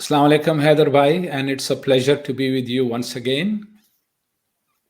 Assalamu alaikum, Haider bhai, and it's a pleasure to be with you once again.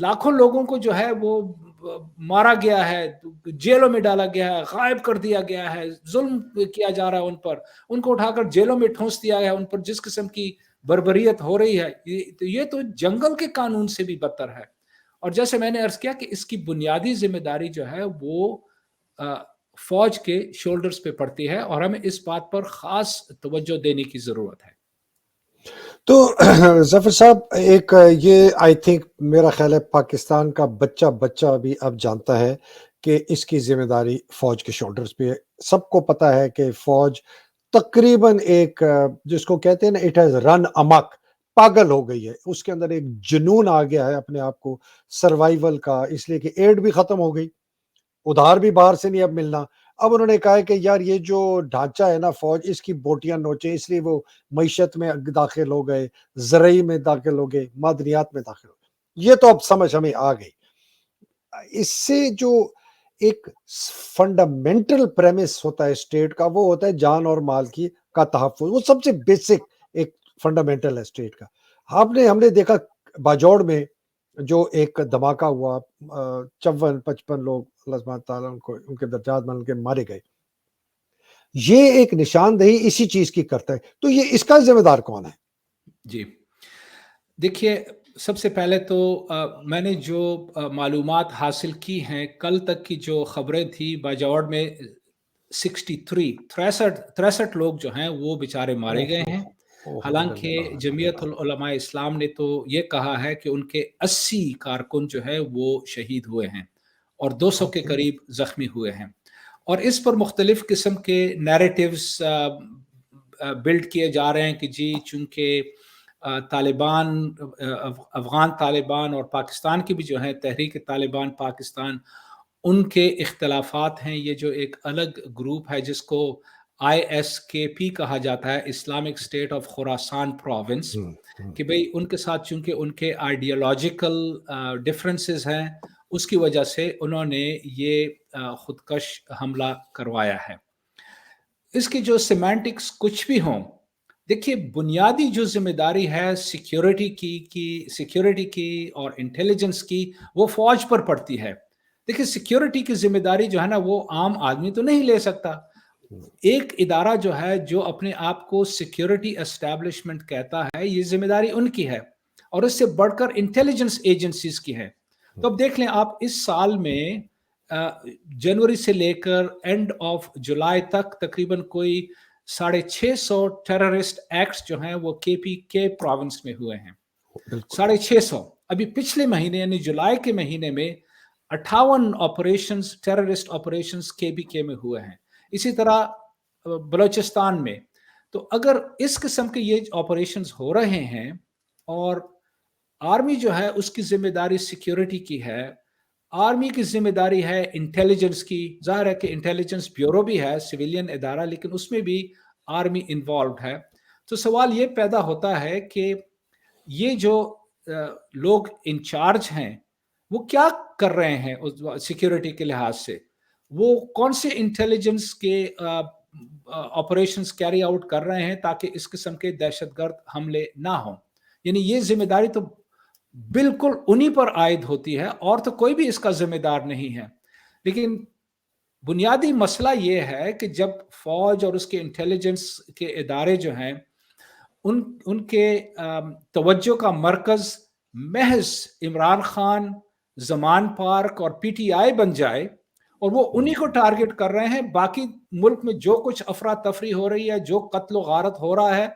لاکھوں لوگوں کو جو ہے وہ مارا گیا ہے, جیلوں میں ڈالا گیا ہے, غائب کر دیا گیا ہے, ظلم کیا جا رہا ہے ان پر, ان کو اٹھا کر جیلوں میں ٹھونس دیا گیا ہے, ان پر جس قسم کی بربریت ہو رہی ہے, یہ تو جنگل کے قانون سے بھی بدتر ہے. اور جیسے میں نے عرض کیا کہ اس کی بنیادی ذمہ داری جو ہے وہ فوج کے شولڈرز پہ پڑتی ہے, اور ہمیں اس بات پر خاص توجہ دینے کی ضرورت ہے. تو ظفر صاحب ایک یہ آئی تھنک میرا خیال ہے پاکستان کا بچہ بھی اب جانتا ہے کہ اس کی ذمہ داری فوج کے شولڈرز پہ ہے. سب کو پتا ہے کہ فوج تقریباً ایک جس کو کہتے ہیں نا اٹ ہیز رن امک, پاگل ہو گئی ہے, اس کے اندر ایک جنون آ گیا ہے اپنے آپ کو سروائیول کا, اس لیے کہ ایڈ بھی ختم ہو گئی, ادھار بھی باہر سے نہیں اب ملنا. اب انہوں نے کہا ہے کہ یار یہ جو ڈھانچہ ہے نا فوج, اس کی بوٹیاں نوچے, اس لیے وہ معیشت میں داخل ہو گئے, زرعی میں داخل ہو گئے, معدنیات میں داخل ہو گئے. یہ تو اب سمجھ ہمیں آ گئی. اس سے جو ایک فنڈامنٹل پریمس ہوتا ہے اسٹیٹ کا, وہ ہوتا ہے جان اور مال کی کا تحفظ. وہ سب سے بیسک ایک فنڈامنٹل ہے اسٹیٹ کا. ہم نے دیکھا باجوڑ میں جو ایک دھماکہ ہوا, 54-55 لوگ اللہ سبحانہ تعالیٰ ان کے درجات مان کے مارے گئے, یہ ایک نشاندہی اسی چیز کی کرتا ہے. تو یہ اس کا ذمہ دار کون ہے؟ جی دیکھیے, سب سے پہلے تو میں نے جو معلومات حاصل کی ہیں, کل تک کی جو خبریں تھی, باجوڑ میں 63 لوگ جو ہیں وہ بیچارے مارے گئے ہیں. حالانکہ جمعیت العلماء اسلام نے تو یہ کہا ہے کہ ان کے 80 کارکن جو ہے وہ شہید ہوئے ہیں اور 200 کے قریب زخمی ہوئے ہیں. اور اس پر مختلف قسم کے نیریٹیوز بلڈ کیے جا رہے ہیں کہ جی چونکہ طالبان, افغان طالبان اور پاکستان کی بھی جو ہے تحریک طالبان پاکستان, ان کے اختلافات ہیں. یہ جو ایک الگ گروپ ہے جس کو ISKP کہا جاتا ہے, Islamic state of Khorasan province, کہ بھئی ان کے ساتھ چونکہ ان کے آئیڈیالوجیکل ڈفرنسز ہیں, اس کی وجہ سے انہوں نے یہ خودکش حملہ کروایا ہے. اس کی جو سیمانٹکس کچھ بھی ہوں, دیکھیے بنیادی جو ذمہ داری ہے سیکیورٹی کی اور انٹیلیجنس کی, وہ فوج پر پڑتی ہے. دیکھیے سیکیورٹی کی ذمہ داری جو ہے نا وہ عام آدمی تو نہیں لے سکتا. ایک ادارہ جو ہے جو اپنے آپ کو سیکیورٹی اسٹیبلشمنٹ کہتا ہے, یہ ذمہ داری ان کی ہے, اور اس سے بڑھ کر انٹیلیجنس ایجنسیز کی ہے. تو اب دیکھ لیں آپ, اس سال میں جنوری سے لے کر اینڈ آف جولائی تک تقریباً کوئی 650 ٹیررسٹ ایکٹس جو ہیں وہ KPK پروونس میں ہوئے ہیں. 650. ابھی پچھلے مہینے یعنی جولائی کے مہینے میں 58 آپریشنز, ٹیررسٹ آپریشنز KPK میں ہوئے ہیں. اسی طرح بلوچستان میں. تو اگر اس قسم کے یہ آپریشنز ہو رہے ہیں اور آرمی جو ہے اس کی ذمہ داری سیکیورٹی کی ہے, آرمی کی ذمہ داری ہے انٹیلیجنس کی. ظاہر ہے کہ انٹیلیجنس بیورو بھی ہے سویلین ادارہ, لیکن اس میں بھی آرمی انوالوڈ ہے. تو سوال یہ پیدا ہوتا ہے کہ یہ جو لوگ انچارج ہیں وہ کیا کر رہے ہیں سیکیورٹی کے لحاظ سے, وہ کون سے انٹیلیجنس کے آپریشنز کیری آؤٹ کر رہے ہیں تاکہ اس قسم کے دہشت گرد حملے نہ ہوں. یعنی یہ ذمہ داری تو بالکل انہی پر عائد ہوتی ہے, اور تو کوئی بھی اس کا ذمہ دار نہیں ہے. لیکن بنیادی مسئلہ یہ ہے کہ جب فوج اور اس کے انٹیلیجنس کے ادارے جو ہیں ان کے توجہ کا مرکز محض عمران خان, زمان پارک اور PTI بن جائے, اور وہ انہی کو ٹارگٹ کر رہے ہیں, باقی ملک میں جو کچھ افراتفری ہو رہی ہے, جو قتل و غارت ہو رہا ہے,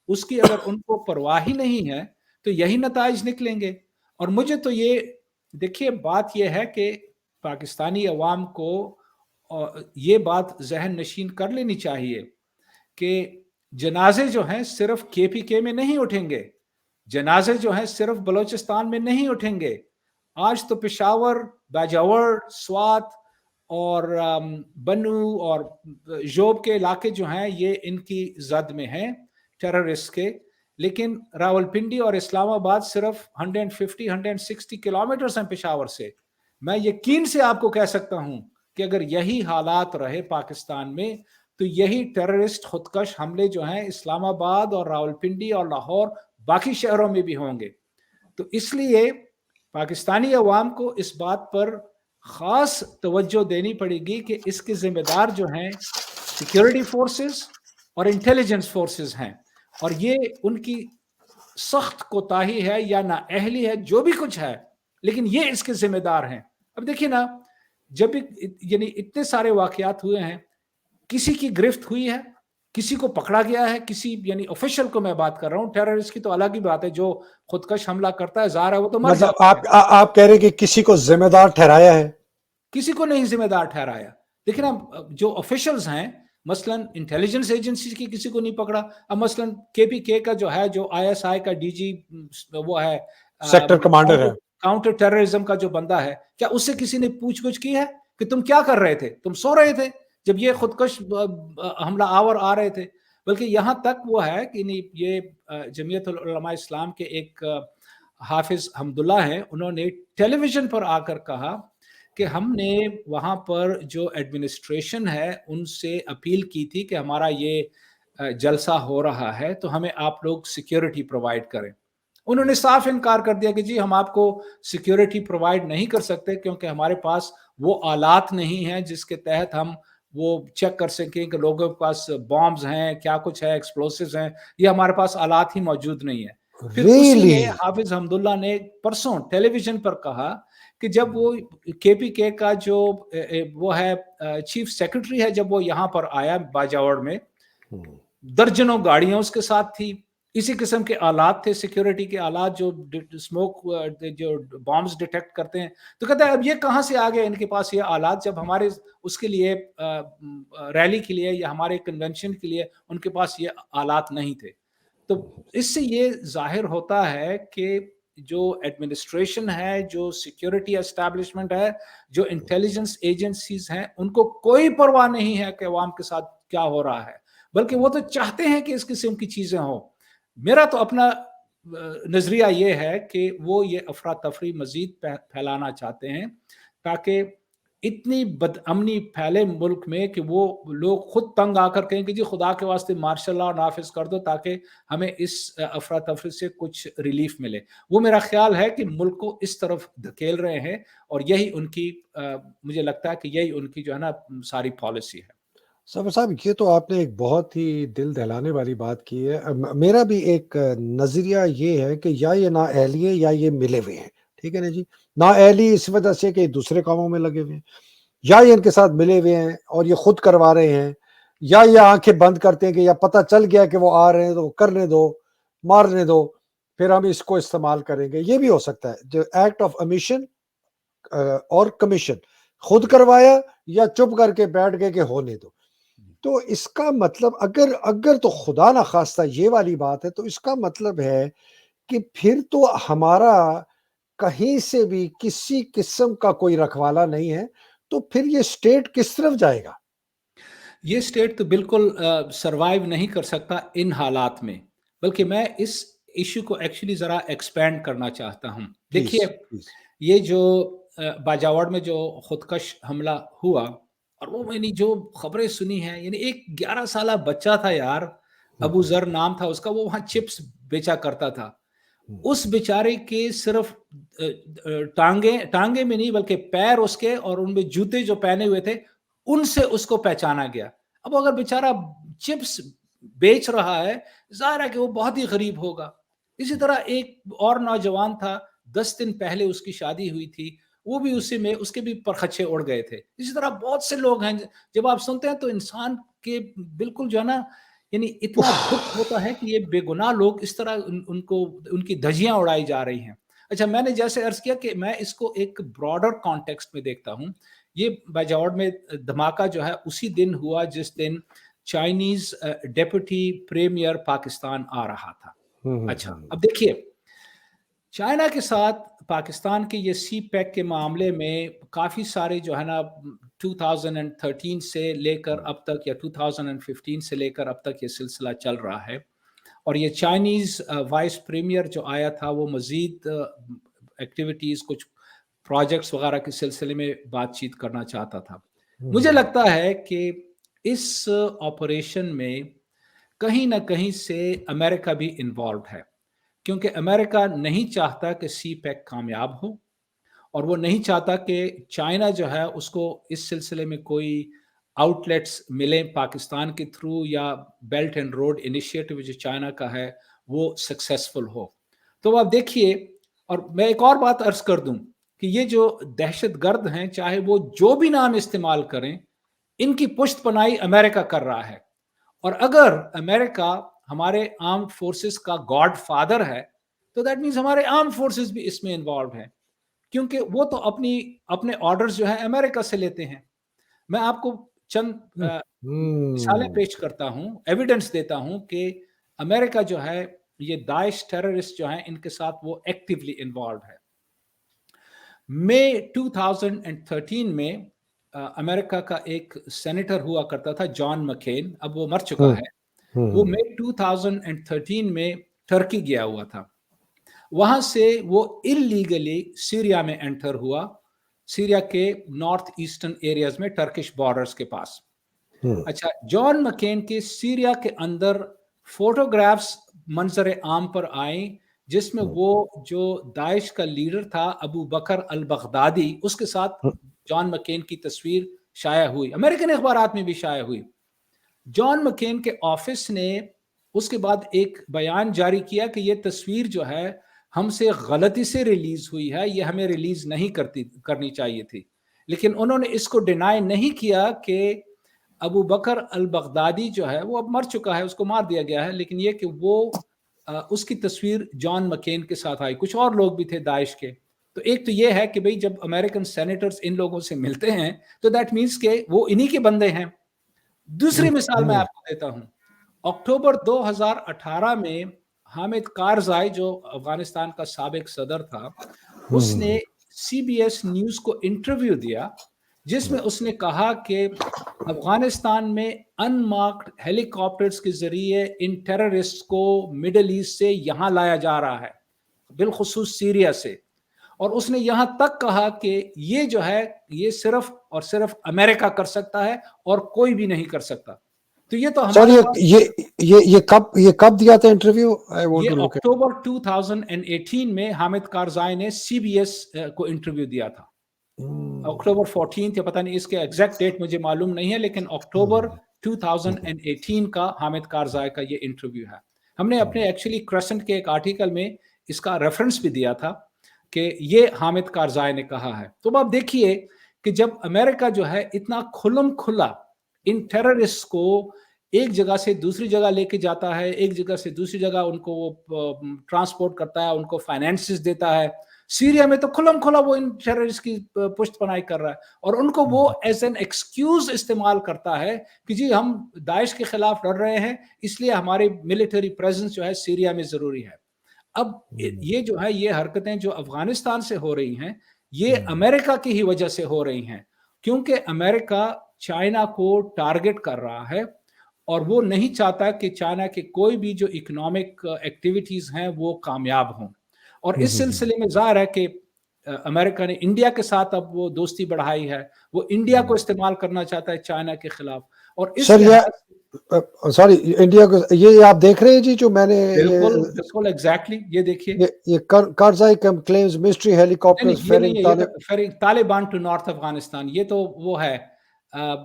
اس کی اگر ان کو پرواہ ہی نہیں ہے تو یہی نتائج نکلیں گے. اور مجھے تو یہ دیکھیے بات یہ ہے کہ پاکستانی عوام کو یہ بات ذہن نشین کر لینی چاہیے کہ جنازے جو ہیں صرف KPK میں نہیں اٹھیں گے, جنازے جو ہیں صرف بلوچستان میں نہیں اٹھیں گے. آج تو پشاور, باجوڑ, سوات اور بنو اور جوب کے علاقے جو ہیں یہ ان کی زد میں ہیں ٹیررسٹ کے, لیکن راولپنڈی اور اسلام آباد صرف 150-160 کلومیٹرز ہیں پشاور سے. میں یقین سے آپ کو کہہ سکتا ہوں کہ اگر یہی حالات رہے پاکستان میں تو یہی ٹیررسٹ خودکش حملے جو ہیں اسلام آباد اور راولپنڈی اور لاہور باقی شہروں میں بھی ہوں گے. تو اس لیے پاکستانی عوام کو اس بات پر خاص توجہ دینی پڑے گی کہ اس کے ذمہ دار جو ہیں سیکیورٹی فورسز اور انٹیلیجنس فورسز ہیں، اور یہ ان کی سخت کوتاہی ہے یا نااہلی ہے، جو بھی کچھ ہے، لیکن یہ اس کے ذمہ دار ہیں۔ اب دیکھیے نا، جب یعنی اتنے سارے واقعات ہوئے ہیں، کسی کی گرفت ہوئی ہے، کسی کو پکڑا گیا ہے، کسی یعنی آفیشل کو میں بات کر رہا ہوں، ٹیررسٹ کی تو الگ ہی بات ہے، جو خودکش حملہ کرتا ہے ظاہر ہے وہ تو مر مطلب جاتا ہے، آپ کہہ رہے ہیں کہ کسی کو ذمہ دار ٹھہرایا ہے؟ کسی کو نہیں ذمہ دار ٹھہرایا۔ دیکھیں نا، جو آفیشلز ہیں، مثلا انٹیلیجنس ایجنسی کی کسی کو نہیں پکڑا، اب مثلا KPK کا جو ہے، جو ISI کا DG وہ ہے، سیکٹر کمانڈر ہے۔ کاؤنٹر ٹیررزم کا جو بندہ ہے، کیا اس سے کسی نے پوچھ گچھ کی ہے کہ تم کیا کر رہے تھے؟ تم سو رہے تھے جب یہ خودکش حملہ آور آ رہے تھے؟ بلکہ یہاں تک وہ ہے کہ یہ جمعیت العلماء اسلام کے ایک حافظ حمداللہ ہیں، انہوں نے ٹیلی ویژن پر آ کر کہا کہ ہم نے وہاں پر جو ایڈمنسٹریشن ہے ان سے اپیل کی تھی کہ ہمارا یہ جلسہ ہو رہا ہے تو ہمیں آپ لوگ سیکیورٹی پرووائڈ کریں۔ انہوں نے صاف انکار کر دیا کہ جی ہم آپ کو سیکیورٹی پرووائڈ نہیں کر سکتے، کیونکہ ہمارے پاس وہ آلات نہیں ہیں جس کے تحت ہم وہ چیک کر سکیں کہ لوگوں کے پاس بامز ہیں، کیا کچھ ہے، ایکسپلوسیوز ہیں، یہ ہمارے پاس آلات ہی موجود نہیں ہیں۔ پھر اسی نے ریئلی؟ حافظ حمداللہ نے پرسوں ٹیلی ویژن پر کہا کہ جب وہ KPK کا جو وہ ہے چیف سیکرٹری ہے، جب وہ یہاں پر آیا باجاوڑ میں، درجنوں گاڑیاں اس کے ساتھ تھی، اسی قسم کے آلات تھے، سیکیورٹی کے آلات جو اسموک جو بامز ڈیٹیکٹ کرتے ہیں، تو کہتا ہے اب یہ کہاں سے آ گئے ان کے پاس یہ آلات، جب ہمارے اس کے لیے ریلی کے لیے یا ہمارے کنونشن کے لیے ان کے پاس یہ آلات نہیں تھے۔ تو اس سے یہ ظاہر ہوتا ہے کہ جو ایڈمنسٹریشن ہے، جو سیکیورٹی اسٹیبلشمنٹ ہے، جو انٹیلیجنس ایجنسیز ہیں، ان کو کوئی پرواہ نہیں ہے کہ عوام کے ساتھ کیا ہو رہا ہے، بلکہ وہ تو چاہتے ہیں کہ اس قسم کی چیزیں ہوں۔ میرا تو اپنا نظریہ یہ ہے کہ وہ یہ افراتفری مزید پھیلانا چاہتے ہیں تاکہ اتنی بد امنی پھیلے ملک میں کہ وہ لوگ خود تنگ آ کر کہیں کہ جی خدا کے واسطے مارشل لا نافذ کر دو تاکہ ہمیں اس افراتفری سے کچھ ریلیف ملے۔ وہ میرا خیال ہے کہ ملک کو اس طرف دھکیل رہے ہیں، اور یہی ان کی مجھے لگتا ہے کہ یہی ان کی جو ہے نا ساری پالیسی ہے۔ صابر صاحب، یہ تو آپ نے ایک بہت ہی دل دہلانے والی بات کی ہے۔ میرا بھی ایک نظریہ یہ ہے کہ یا یہ نااہلی ہے یا یہ ملے ہوئے ہیں، ٹھیک ہے نا جی؟ نااہلی اس وجہ سے کہ دوسرے کاموں میں لگے ہوئے ہیں، یا یہ ان کے ساتھ ملے ہوئے ہیں اور یہ خود کروا رہے ہیں، یا یہ آنکھیں بند کرتے ہیں کہ یا پتہ چل گیا کہ وہ آ رہے ہیں تو وہ کرنے دو، مارنے دو، پھر ہم اس کو استعمال کریں گے۔ یہ بھی ہو سکتا ہے، جو ایکٹ آف امیشن اور کمیشن، خود کروایا یا چپ کر کے بیٹھ گئے کہ ہونے دو۔ تو اس کا مطلب اگر تو خدا نہ خواستہ یہ والی بات ہے، تو اس کا مطلب ہے کہ پھر تو ہمارا کہیں سے بھی کسی قسم کا کوئی رکھوالا نہیں ہے، تو پھر یہ سٹیٹ کس طرف جائے گا؟ یہ اسٹیٹ تو بالکل سروائیو نہیں کر سکتا ان حالات میں، بلکہ میں اس ایشو کو ایکچولی ذرا ایکسپینڈ کرنا چاہتا ہوں۔ پلیز دیکھیے، پلیز۔ یہ جو باجاوڑ میں جو خودکش حملہ ہوا، اور وہ میں نے جو خبریں سنی ہیں، یعنی ایک 11 سالہ بچہ تھا یار، ابو ذر نام تھا اس کا، وہ وہاں چپس بیچا کرتا تھا۔ اس بیچارے کے صرف ٹانگیں میں نہیں بلکہ پیر اس کے، اور ان میں جوتے جو پہنے ہوئے تھے ان سے اس کو پہچانا گیا۔ اب اگر بیچارہ چپس بیچ رہا ہے، ظاہر ہے کہ وہ بہت ہی غریب ہوگا۔ اسی طرح ایک اور نوجوان تھا، 10 دن پہلے اس کی شادی ہوئی تھی، وہ بھی اسی میں اس کے بھی پرخچے اڑ گئے تھے۔ اسی طرح بہت سے لوگ ہیں، جب آپ سنتے ہیں تو انسان کے بالکل جو ہے نا، یعنی اتنا دکھ ہوتا ہے کہ یہ بے گناہ لوگ اس طرح ان کی دھجیاں اڑائی جا رہی ہیں۔ اچھا، میں نے جیسے عرض کیا کہ میں اس کو ایک براڈر کانٹیکسٹ میں دیکھتا ہوں۔ یہ باجاوڑ میں دھماکہ جو ہے اسی دن ہوا جس دن چائنیز ڈیپوٹی پریمیئر پاکستان آ رہا تھا۔ اچھا، اب دیکھیے، چائنا کے ساتھ پاکستان کے یہ سی پیک کے معاملے میں کافی سارے جو ہے نا 2013 سے لے کر اب تک، یا 2015 سے لے کر اب تک یہ سلسلہ چل رہا ہے، اور یہ چائنیز وائس پریمیئر جو آیا تھا وہ مزید ایکٹیویٹیز، کچھ پروجیکٹس وغیرہ کے سلسلے میں بات چیت کرنا چاہتا تھا۔ مجھے لگتا ہے کہ اس آپریشن میں کہیں نہ کہیں سے امریکہ بھی انوالوڈ ہے، کیونکہ امریکہ نہیں چاہتا کہ سی پیک کامیاب ہو، اور وہ نہیں چاہتا کہ چائنا جو ہے اس کو اس سلسلے میں کوئی آؤٹلیٹس ملیں پاکستان کے تھرو، یا بیلٹ اینڈ روڈ انیشیٹو جو چائنا کا ہے وہ سکسیسفل ہو. تو آپ دیکھیے، اور میں ایک اور بات عرض کر دوں کہ یہ جو دہشت گرد ہیں، چاہے وہ جو بھی نام استعمال کریں، ان کی پشت پناہی امریکہ کر رہا ہے. اور اگر امریکہ ہمارے آرمڈ فورسز کا گاڈ فادر ہے تو دیٹ مینس ہمارے آرمڈ فورسز بھی اس میں انوالوڈ ہیں، کیونکہ وہ تو اپنے آرڈرز جو ہیں امریکہ سے لیتے ہیں. میں آپ کو چند مثالیں پیش کرتا ہوں، ایویڈنس دیتا ہوں کہ امریکہ جو ہے یہ داعش ٹیررسٹ جو ہیں ان کے ساتھ وہ ایکٹیولی انوالوڈ ہے. مئی 2013 میں امریکہ کا ایک سینیٹر ہوا کرتا تھا جان مکین، اب وہ مر چکا ہے. وہ مئی 2013 میں ٹرکی گیا ہوا تھا. وہاں سے وہ اللیگلی سیریا میں انٹر ہوا، سیریا کے نارتھ ایسٹرن ایریاز میں ٹرکش بارڈرز کے پاس. اچھا، جان مکین کے سیریا کے اندر فوٹوگرافز منظر عام پر آئیں جس میں وہ جو داعش کا لیڈر تھا ابو بکر البغدادی، اس کے ساتھ جان مکین کی تصویر شائع ہوئی، امریکن اخبارات میں بھی شائع ہوئی. جان مکین کے آفس نے اس کے بعد ایک بیان جاری کیا کہ یہ تصویر جو ہے ہم سے غلطی سے ریلیز ہوئی ہے، یہ ہمیں ریلیز نہیں کرنی چاہیے تھی. لیکن انہوں نے اس کو ڈینائی نہیں کیا کہ ابو بکر البغدادی جو ہے وہ اب مر چکا ہے، اس کو مار دیا گیا ہے، لیکن یہ کہ وہ اس کی تصویر جان مکین کے ساتھ آئی. کچھ اور لوگ بھی تھے داعش کے. تو ایک تو یہ ہے کہ بھئی جب امریکن سینیٹرز ان لوگوں سے ملتے ہیں تو دیٹ مینس کہ وہ انہی کے بندے ہیں. دوسری مثال میں آپ کو دیتا ہوں. اکتوبر 2018 میں حامد کارزائی جو افغانستان کا سابق صدر تھا، اس نے سی بی ایس نیوز کو انٹرویو دیا جس میں اس نے کہا کہ افغانستان میں ان مارکڈ ہیلی کاپٹرز کے ذریعے ان ٹیررسٹ کو مڈل ایسٹ سے یہاں لایا جا رہا ہے، بالخصوص سیریا سے. اور اس نے یہاں تک کہا کہ یہ جو ہے یہ صرف اور صرف امریکہ کر سکتا ہے اور کوئی بھی نہیں کر سکتا. تو یہ تو سر ہمارے پاس یہ کب دیا تھا انٹرویو؟ یہ اکتوبر 2018 میں حامد کارزائی نے سی بی ایس کو انٹرویو دیا تھا. اکتوبر 14 یا پتہ نہیں اس کے ایگزیکٹ ڈیٹ مجھے معلوم نہیں ہے، لیکن اکتوبر 2018 کا حامد کارزائی کا یہ انٹرویو ہے. ہم نے اپنے ایکچولی کریسنٹ کے ایک آرٹیکل میں اس کا ریفرنس بھی دیا تھا کہ یہ حامد کارزائی نے کہا ہے. تو آپ دیکھیے کہ جب امریکہ جو ہے اتنا کھلم کھلا ان ٹیررسٹ کو ایک جگہ سے دوسری جگہ لے کے جاتا ہے، ایک جگہ سے دوسری جگہ ان کو ٹرانسپورٹ کرتا ہے، ان کو فائنینسز دیتا ہے. سیریا میں تو کھلم کھلا وہ ان ٹیررسٹ کی پشت پناہی کر رہا ہے، اور ان کو وہ ایز این ایکسکیوز استعمال کرتا ہے کہ جی ہم داعش کے خلاف لڑ رہے ہیں، اس لیے ہماری ملٹری پریزنس جو ہے سیریا میں ضروری ہے. اب یہ جو ہے یہ حرکتیں جو افغانستان سے ہو رہی ہیں یہ امریکہ کی ہی وجہ سے ہو رہی ہیں، کیونکہ امریکہ چائنا کو ٹارگٹ کر رہا ہے اور وہ نہیں چاہتا کہ چائنا کے کوئی بھی جو اکنامک ایکٹیویٹیز ہیں وہ کامیاب ہوں. اور اس سلسلے میں ظاہر ہے کہ امریکہ نے انڈیا کے ساتھ اب وہ دوستی بڑھائی ہے، وہ انڈیا کو استعمال کرنا چاہتا ہے چائنا کے خلاف. اور اس سوری انڈیا کو یہ آپ دیکھ رہے ہیں جی جو میں نے بالکل ایگزیکٹلی یہ دیکھیے یہ Karzai claims mystery helicopters Taliban to north Afghanistan, یہ تو وہ ہے،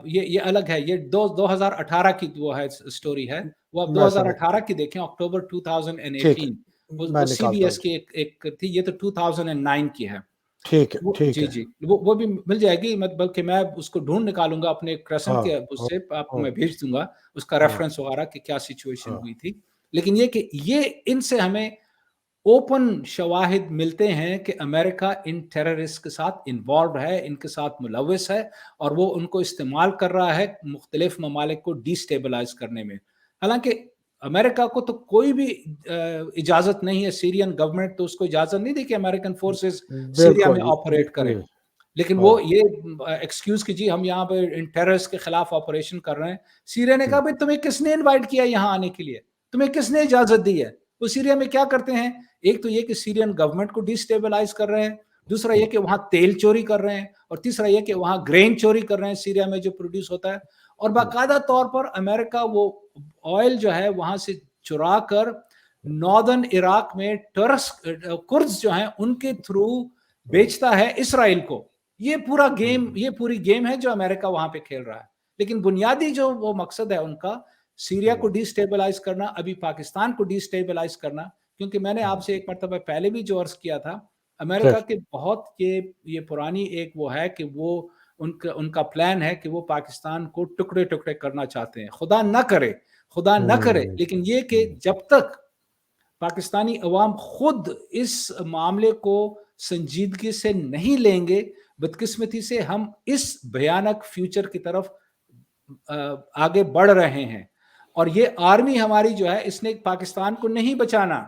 یہ الگ ہے، یہ 2018 کی وہ ہے سٹوری ہے. وہ اب 2018 کی دیکھیں، اکتوبر 2018 وہ سی بی ایس کی ایک تھی، یہ تو 2009 کی ہے. ٹھیک ہے جی وہ بھی مل جائے گی، بلکہ میں اس کو ڈھونڈ نکالوں گا اپنے کریسنٹ کے اس سے آپ کو میں بھیج دوں گا اس کا ریفرنس وغیرہ کہ کیا سچویشن ہوئی تھی. لیکن یہ کہ یہ ان سے ہمیں اوپن شواہد ملتے ہیں کہ امریکہ ان ٹیررسٹ کے ساتھ انوالوڈ ہے، ان کے ساتھ ملوث ہے، اور وہ ان کو استعمال کر رہا ہے مختلف ممالک کو ڈی سٹیبلائز کرنے میں. حالانکہ امریکہ کو تو کوئی بھی اجازت نہیں ہے، سیرین گورنمنٹ تو اس کو اجازت نہیں دی کہ امریکن فورسز سیریا میں آپریٹ کریں. لیکن وہ یہ ایکسکیوز کہ جی ہم یہاں پہ ان ٹیررسٹ کے خلاف آپریشن کر رہے ہیں. سیریا نے کہا بھائی تمہیں کس نے انوائٹ کیا یہاں آنے کے لیے، تمہیں کس نے اجازت دی ہے؟ وہ سیریا میں کیا کرتے ہیں؟ ایک تو یہ کہ سیرین گورنمنٹ کو ڈی سٹیبلائز کر رہے ہیں، دوسرا یہ کہ وہاں تیل چوری کر رہے ہیں، اور تیسرا یہ کہ وہاں گرین چوری کر رہے ہیں سیریا میں جو پروڈیوس ہوتا ہے. اور باقاعدہ طور پر امریکہ وہ آئل جو ہے وہاں سے چرا کر ناردرن عراق میں کردز جو ہیں ان کے تھرو بیچتا ہے اسرائیل کو. یہ پورا گیم, یہ پوری گیم ہے جو امریکہ وہاں پہ کھیل رہا ہے. لیکن بنیادی جو وہ مقصد ہے ان کا, سیریا کو ڈی سٹیبلائز کرنا, ابھی پاکستان کو ڈی سٹیبلائز کرنا. کیونکہ میں نے آپ سے ایک مرتبہ پہلے بھی جو عرض کیا تھا, امریکہ کے بہت یہ پرانی ایک وہ ہے کہ وہ ان کا پلان ہے کہ وہ پاکستان کو ٹکڑے ٹکڑے کرنا چاہتے ہیں. خدا نہ کرے لیکن یہ کہ جب تک پاکستانی عوام خود اس معاملے کو سنجیدگی سے نہیں لیں گے, بدقسمتی سے ہم اس بھیانک فیوچر کی طرف آگے بڑھ رہے ہیں. اور یہ آرمی ہماری جو ہے, اس نے پاکستان کو نہیں بچانا.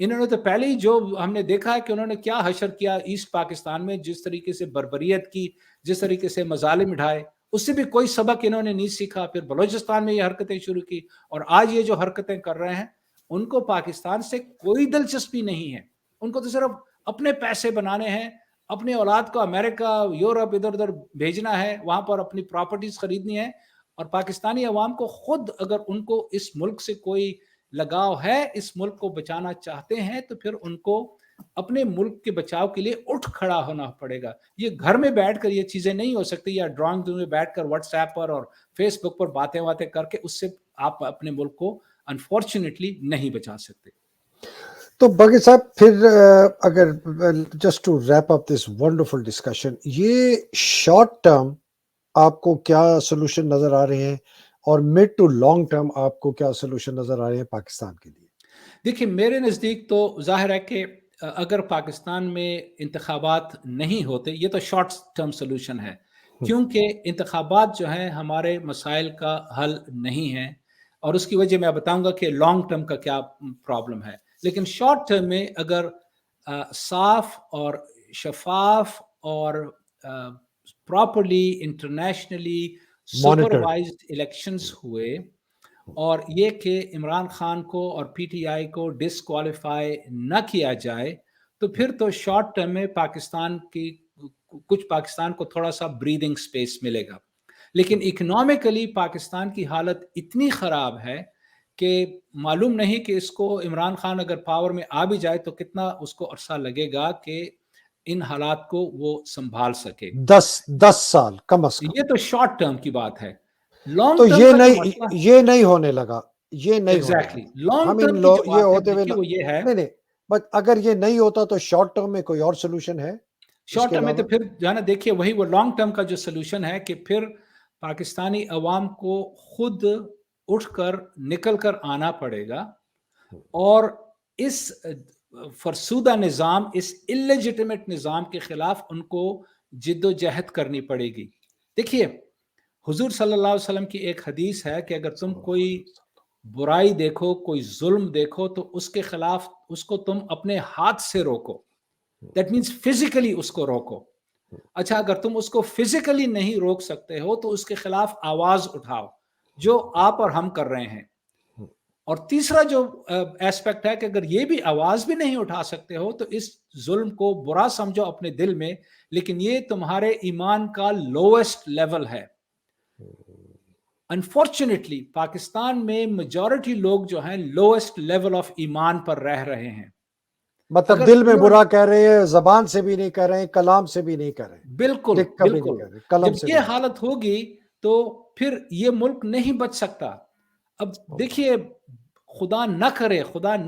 انہوں نے تو پہلے ہی جو ہم نے دیکھا ہے کہ انہوں نے کیا حشر کیا ایسٹ پاکستان میں, جس طریقے سے بربریت کی, جس طریقے سے مظالم اٹھائے, اس سے بھی کوئی سبق انہوں نے نہیں سیکھا. پھر بلوچستان میں یہ حرکتیں شروع کی, اور آج یہ جو حرکتیں کر رہے ہیں, ان کو پاکستان سے کوئی دلچسپی نہیں ہے. ان کو تو صرف اپنے پیسے بنانے ہیں, اپنے اولاد کو امریکہ, یورپ, ادھر ادھر بھیجنا ہے, وہاں پر اپنی پراپرٹیز خریدنی ہے. اور پاکستانی عوام کو خود, اگر ان کو اس ملک سے کوئی لگاؤ ہے, اس ملک کو بچانا چاہتے ہیں, تو پھر ان کو اپنے ملک کے بچاؤ کے لیے اٹھ کھڑا ہونا پڑے گا. یہ گھر میں بیٹھ کر یہ چیزیں نہیں ہو سکتی, یا ڈرائنگ روم میں بیٹھ کر واٹس ایپ پر اور فیس بک پر باتیں کر کے اس سے آپ اپنے ملک کو انفارچونیٹلی نہیں بچا سکتے. تو باقی صاحب پھر اگر just to wrap up this wonderful discussion, یہ شارٹ ٹرم آپ کو کیا سولوشن نظر آ رہے ہیں, اور مڈ ٹو لانگ ٹرم آپ کو کیا سولوشن نظر آ رہے ہیں پاکستان کے لیے؟ دیکھیے, میرے نزدیک تو ظاہر ہے کہ اگر پاکستان میں انتخابات نہیں ہوتے, یہ تو شارٹ ٹرم سولوشن ہے, کیونکہ انتخابات جو ہیں ہمارے مسائل کا حل نہیں ہیں, اور اس کی وجہ میں بتاؤں گا کہ لانگ ٹرم کا کیا پرابلم ہے. لیکن شارٹ ٹرم میں اگر صاف اور شفاف اور پراپرلی انٹرنیشنلی سپروائزڈ الیکشنز ہوئے, اور یہ کہ عمران خان کو اور پی ٹی آئی کو ڈسکوالیفائی نہ کیا جائے, تو پھر تو شارٹ ٹرم میں پاکستان کو تھوڑا سا بریدنگ سپیس ملے گا. لیکن اکنامکلی پاکستان کی حالت اتنی خراب ہے کہ معلوم نہیں کہ اس کو عمران خان اگر پاور میں آ بھی جائے تو کتنا اس کو عرصہ لگے گا کہ ان حالات کو وہ سنبھال سکے. 10 سال کم از کم. یہ تو شارٹ ٹرم کی بات ہے. لانگ تو ٹرم کا جو مسئلہ, یہ نہیں ہونے لگا, یہ نہیں ہونے ایگزیکٹلی لگا. لانگ ہم ٹرم کی جو یہ بات ہے ہوتے ہوئے دیکھیے وہ یہ ہے, نہیں, بٹ اگر یہ نہیں ہوتا تو شارٹ ٹرم میں کوئی اور سولوشن ہے اس شارٹ کے ٹرم میں علاوہ؟ تو پھر جانا دیکھیے وہی وہ لانگ ٹرم کا جو سولوشن ہے کہ پھر پاکستانی عوام کو خود اٹھ کر نکل کر آنا پڑے گا, اور اس فرسودہ نظام, اس اللیجیٹمیٹ نظام کے خلاف ان کو جد و جہد کرنی پڑے گی. دیکھیے, حضور صلی اللہ علیہ وسلم کی ایک حدیث ہے کہ اگر تم کوئی برائی دیکھو, کوئی ظلم دیکھو, تو اس کے خلاف اس کو تم اپنے ہاتھ سے روکو. دیٹ مینس فزیکلی اس کو روکو. اچھا, اگر تم اس کو فزیکلی نہیں روک سکتے ہو تو اس کے خلاف آواز اٹھاؤ, جو آپ اور ہم کر رہے ہیں. اور تیسرا جو ایسپیکٹ ہے کہ اگر یہ بھی آواز بھی نہیں اٹھا سکتے ہو تو اس ظلم کو برا سمجھو اپنے دل میں, لیکن یہ تمہارے ایمان کا لویسٹ لیول ہے. انفارچونیٹلی پاکستان میں میجورٹی لوگ جو ہیں لویسٹ لیول آف ایمان پر رہ رہے ہیں. مطلب دل میں برا کہہ رہے ہیں, زبان سے بھی نہیں کہہ رہے ہیں, کلام سے بھی نہیں کہہ رہے ہیں. بالکل بالکل. جب یہ حالت ہوگی تو پھر یہ ملک نہیں بچ سکتا. اب دیکھیے, خدا نہ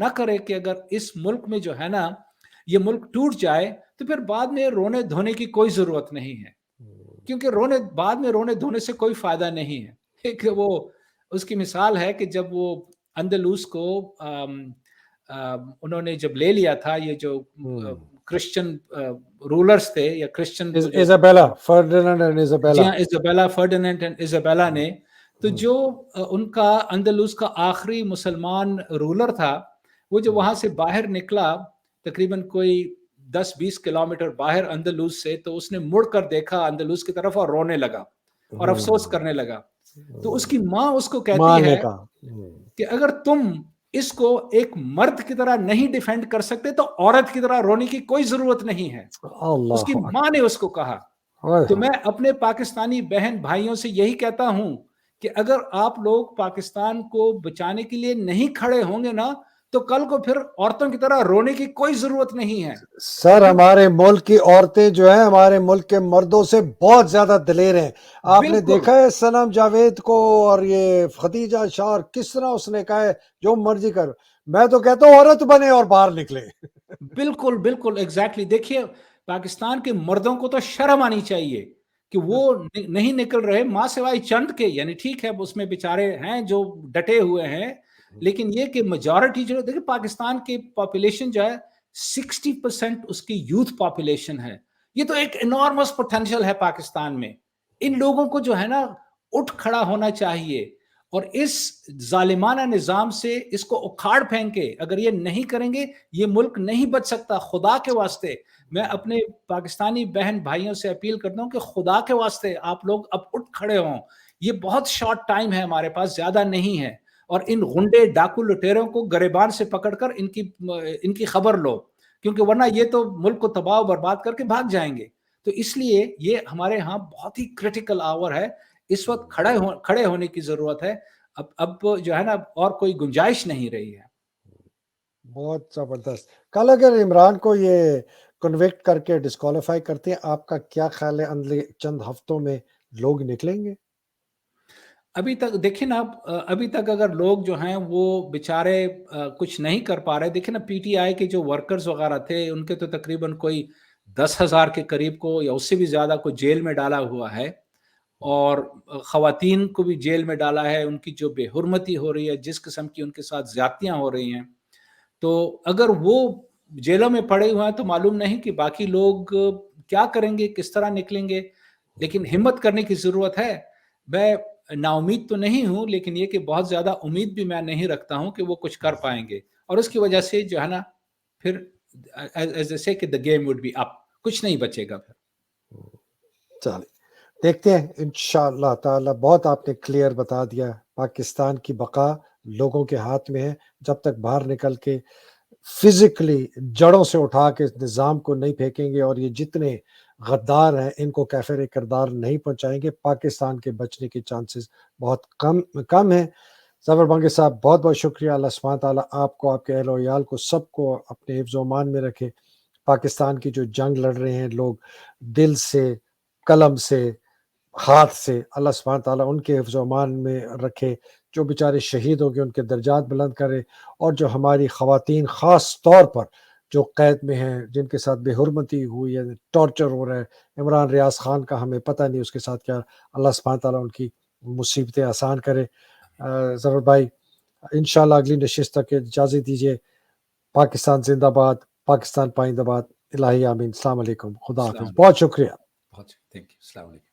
کرے کہ اگر اس ملک میں جو ہے نا یہ ملک ٹوٹ جائے تو پھر بعد میں رونے دھونے کی کوئی ضرورت نہیں ہے, کیونکہ بعد میں رونے دھونے سے کوئی فائدہ نہیں ہے. ایک وہ اس کی مثال ہے کہ جب وہ اندلس کو انہوں نے جب لے لیا تھا, یہ جو کرسچن رولرز تھے یا Christian Isabella Ferdinand and Isabella نے, تو جو ان کا اندلس کا آخری مسلمان رولر تھا, وہ جو وہاں سے باہر نکلا تقریباً کوئی 10-20 کلومیٹر باہر اندلس سے, تو اس نے مڑ کر دیکھا اندلس کی طرف اور رونے لگا اور افسوس کرنے لگا. تو اس کی ماں اس کو کہتی ہے کہ اگر تم اس کو ایک مرد کی طرح نہیں ڈیفینڈ کر سکتے تو عورت کی طرح رونے کی کوئی ضرورت نہیں ہے. اس کی ماں نے اس کو کہا. تو میں اپنے پاکستانی بہن بھائیوں سے یہی کہتا ہوں کہ اگر آپ لوگ پاکستان کو بچانے کے لیے نہیں کھڑے ہوں گے نا, تو کل کو پھر عورتوں کی طرح رونے کی کوئی ضرورت نہیں ہے. سر ہمارے ملک کی عورتیں جو ہیں ہمارے ملک کے مردوں سے بہت زیادہ دلیر ہیں. آپ نے بالکل دیکھا ہے سنم جاوید کو اور یہ خدیجہ شار کس طرح اس نے کہا ہے جو مرضی کر. میں تو کہتا ہوں عورت بنے اور باہر نکلے. بالکل بالکل ایگزیکٹلی. دیکھیے پاکستان کے مردوں کو تو شرم آنی چاہیے کہ وہ نہیں نکل رہے ماں سوائے چند کے. یعنی ٹھیک ہے اس میں بیچارے ہیں جو ڈٹے ہوئے ہیں, لیکن یہ کہ میجورٹی جو دیکھیں پاکستان کی پاپولیشن جو ہے 60% اس کی یوتھ پاپولیشن ہے. یہ تو ایک انارمس پوٹینشیل ہے پاکستان میں. ان لوگوں کو جو ہے نا اٹھ کھڑا ہونا چاہیے اور اس ظالمانہ نظام سے اس کو اکھاڑ پھینکے. اگر یہ نہیں کریں گے یہ ملک نہیں بچ سکتا. خدا کے واسطے میں اپنے پاکستانی بہن بھائیوں سے اپیل کرتا ہوں کہ خدا کے واسطے آپ لوگ اب اٹھ کھڑے ہوں. یہ بہت شارٹ ٹائم ہے ہمارے پاس, زیادہ نہیں ہے, اور ان غنڈے ڈاکو لٹیروں کو گریبان سے پکڑ کر ان کی خبر لو, کیونکہ ورنہ یہ تو ملک کو تباہ و برباد کر کے بھاگ جائیں گے. تو اس لیے یہ ہمارے ہاں بہت ہی کریٹیکل آور ہے. اس وقت کھڑے ہونے کی ضرورت ہے. اب جو ہے نا اور کوئی گنجائش نہیں رہی ہے. بہت زبردست. کل اگر عمران کو یہ کنوکٹ کر کے ڈسکوالیفائی کرتے ہیں, آپ کا کیا خیال ہے اگلے چند ہفتوں میں لوگ نکلیں گے؟ ابھی تک دیکھیں نا, ابھی تک اگر لوگ جو ہیں وہ بیچارے کچھ نہیں کر پا رہے. دیکھیں نا پی ٹی آئی کے جو ورکرز وغیرہ تھے ان کے تو تقریباً کوئی 10,000 کے قریب کو یا اس سے بھی زیادہ کو جیل میں ڈالا ہوا ہے, اور خواتین کو بھی جیل میں ڈالا ہے. ان کی جو بے حرمتی ہو رہی ہے, جس قسم کی ان کے ساتھ زیادتیاں ہو رہی ہیں, تو اگر وہ جیلوں میں پڑے ہوئے ہیں تو معلوم نہیں کہ باقی لوگ کیا کریں گے, کس طرح نکلیں گے. لیکن ہمت کرنے کی ضرورت ہے. میں نا امید تو نہیں ہوں, لیکن یہ کہ بہت زیادہ امید بھی میں نہیں رکھتا ہوں کہ وہ کچھ کر پائیں گے. اور اس کی وجہ سے جو ہے نا پھر ایز اے سے کہ the game would be up, کچھ نہیں بچے گا پھر. چلیں دیکھتے ہیں انشاءاللہ تعالی. بہت آپ نے کلیئر بتا دیا. پاکستان کی بقا لوگوں کے ہاتھ میں ہے. جب تک باہر نکل کے فزیکلی جڑوں سے اٹھا کے نظام کو نہیں پھینکیں گے اور یہ جتنے غدار ہیں ان کو کیفر کردار نہیں پہنچائیں گے, پاکستان کے بچنے کے چانسز بہت کم ہیں. ظفر بانگی صاحب بہت بہت شکریہ. اللہ سبحانہ تعالیٰ آپ کو, آپ کے اہل و عیال کو, سب کو اپنے حفظ و امان میں رکھے. پاکستان کی جو جنگ لڑ رہے ہیں لوگ دل سے, قلم سے, ہاتھ سے, اللہ سبحانہ تعالیٰ ان کے حفظ و امان میں رکھے. جو بیچارے شہید ہو گئے ان کے درجات بلند کرے, اور جو ہماری خواتین خاص طور پر جو قید میں ہیں, جن کے ساتھ بے حرمتی ہوئی ہے, ٹارچر ہو رہا ہے. عمران ریاض خان کا ہمیں پتہ نہیں اس کے ساتھ کیا. اللہ سبحانہ تعالیٰ ان کی مصیبتیں آسان کرے. ظفر بھائی انشاءاللہ اگلی نشست تک اجازت دیجیے. پاکستان زندہ باد, پاکستان پائندہ باد. الہی آمین. السلام علیکم, خدا حافظ. السلام بہت علیکم. شکریہ. بہت تھینک یو. السلام علیکم.